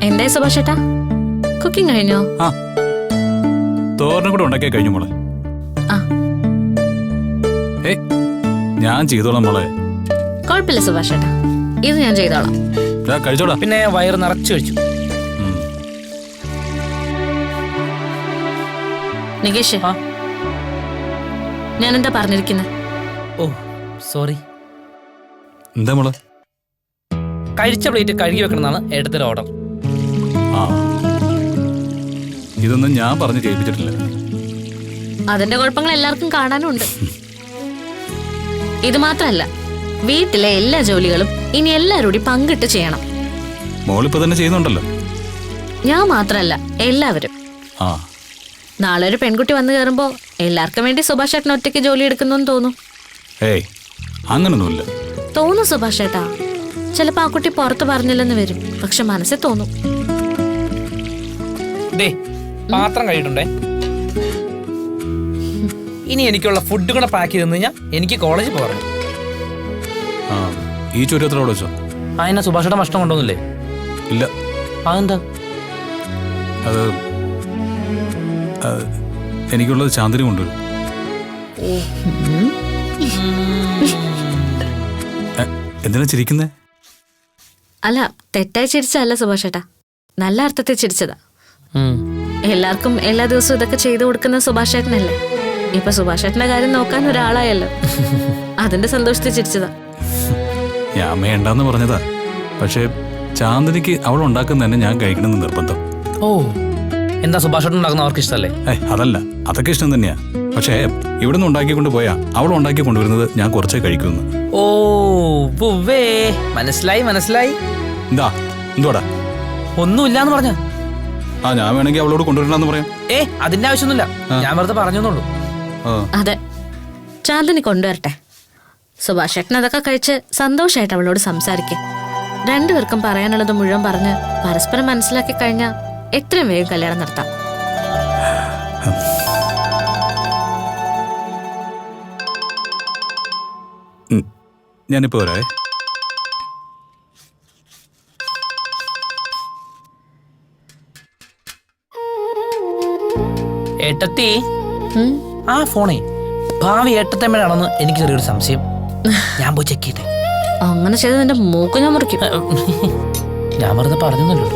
എന്തായി സുഭാഷ് ചേട്ടാ, കുക്കിംഗ് കഴിഞ്ഞോ? ആ, തോരനും കൂടെ ഉണ്ടാക്കിയാ കഴിഞ്ഞു മോളെ. ആ, ഏയ് ഞാൻ ചെയ്തോളാം മോളെ. കുഴപ്പമില്ല സുഭാഷ് ചേട്ടാ, ഇത് ഞാൻ ചെയ്തോളാം. കഴിച്ചോടാ. പിന്നെ വയറ് നിറച്ചു കഴിച്ചു. നികേഷ്, ഞാൻ എന്താ പറഞ്ഞിരിക്കുന്നത്? ഓ സോറി. എന്താ മോളെ? കഴിച്ച പ്ലേറ്റ് കഴുകി വെക്കണമെന്നാണ് ഏട്ടത്തിന്റെ ഓർഡർ. ആ, ഇതൊന്നും ഞാൻ പറഞ്ഞു കേൾപ്പിച്ചിട്ടില്ല. അതിന്റെ കുഴപ്പങ്ങൾ എല്ലാവർക്കും കാണാനും ഉണ്ട്. ഇത് മാത്രല്ല, വീട്ടിലെ എല്ലാ ജോലികളും ഇനി എല്ലാവരും കൂടി പങ്കിട്ട് ചെയ്യണം. മോളിപ്പോ തന്നെ ചെയ്യുന്നുണ്ടല്ലോ. ഞാൻ മാത്രല്ല, എല്ലാവരും. ആ, നാളെ ഒരു പെൺകുട്ടി വന്നു കയറുമ്പോ എല്ലാവർക്കും വേണ്ടി സുഭാഷ് ചേട്ടൻ ഒറ്റയ്ക്ക് ജോലി എടുക്കുന്നു തോന്നും. ഏയ് അങ്ങനൊന്നുമില്ല. തോന്നും സുഭാഷ് ചേട്ടാ. ചിലപ്പോ ആ കുട്ടി പുറത്ത് പറഞ്ഞില്ലെന്ന് വരും, പക്ഷെ മനസ്സിൽ തോന്നും. പാത്രം കഴിയിട്ടുണ്ടേ. ഇനി എനിക്കുള്ള ഫുഡ് കൂടെ പാക്ക് ചെയ്ത് കഴിഞ്ഞാൽ എനിക്ക് കോളേജിൽ പോകണം. ആ, ഈ ചോദ്യത്തോടെ വെച്ചോ. അതിനാ സുഭാഷയുടെ ഭക്ഷണം കൊണ്ടോന്നില്ലേ? ഇല്ല. അതെന്താ? അത് എനിക്കുള്ളത് ചാന്ദിനി കൊണ്ടുവരും. എന്തിനാ ചിരിക്കുന്നേ? അല്ല, തെറ്റായി ചിരിച്ചല്ല സുഭാഷ് ചേട്ടാ, നല്ല അർത്ഥത്തിൽ ചിരിച്ചതാ. എല്ലാവർക്കും എല്ലാ ദിവസവും ഇതൊക്കെ ചെയ്തു കൊടുക്കുന്ന സുഭാഷ് ചേട്ടനല്ലേ. ഇപ്പൊ സുഭാഷ് ചേട്ടന്റെ കാര്യം നോക്കാൻ ഒരാളായല്ലോ, അതിന്റെ സന്തോഷത്തിൽ ചിരിച്ചതാ. ഞാൻ വേണ്ടെന്ന് പറഞ്ഞതാ, പക്ഷെ ചാന്ദിനിക്ക് അവൾ ഉണ്ടാക്കുന്ന തന്നെ ഞാൻ കഴിക്കണമെന്ന് നിർബന്ധം. ഓ, എന്താ സുഭാഷ് ചേട്ടൻ ഉണ്ടാക്കുന്ന അവർക്ക് ഇഷ്ടമല്ലേ? അതല്ല, അതൊക്കെ ഇഷ്ടം തന്നെയാ. പക്ഷേ ഇവിടെ നിന്ന് ഉണ്ടാക്കിക്കൊണ്ട് പോയാ അവൾ ഉണ്ടാക്കി കൊണ്ടുവരുന്നത് ഞാൻ കുറച്ചേ കഴിക്കുന്നു. ഓ മനസ്സിലായി മനസ്സിലായി. എന്താ എന്തുവാടാ? ഒന്നുമില്ലാന്ന് പറഞ്ഞ. ആ, ഞാൻ വേണമെങ്കിൽ അവളോട് കൊണ്ടുവരണമെന്ന് പറയാം. അതിന്റെ ആവശ്യമൊന്നുമില്ല, ഞാൻ വെറുതെ പറഞ്ഞെന്നുള്ളൂ. അതെ, ചാന്ദിനി കൊണ്ടുവരട്ടെ. സുഭാഷ് ചേട്ടൻ അതൊക്കെ കഴിച്ച് സന്തോഷമായിട്ട് അവളോട് സംസാരിക്കും. രണ്ടുപേർക്കും പറയാനുള്ളത് മുഴുവൻ പറഞ്ഞ് പരസ്പരം മനസ്സിലാക്കി കഴിഞ്ഞാൽ എത്രയും വേഗം കല്യാണം നടത്താം. ഞാനിപ്പോ വരാവേ. ഏട്ടത്തി, ആ ഫോണേ ഭാവി ഏട്ടത്തമ്മയാണെന്ന് എനിക്ക് ചെറിയൊരു സംശയം. ഞാൻ പോയി ചെക്ക് ചെയ്തേ. അങ്ങനെ ചെയ്ത് നിന്റെ മൂക്ക് ഞാൻ മുറിക്കും. ഞാൻ വെറുതെ പറഞ്ഞല്ലോ.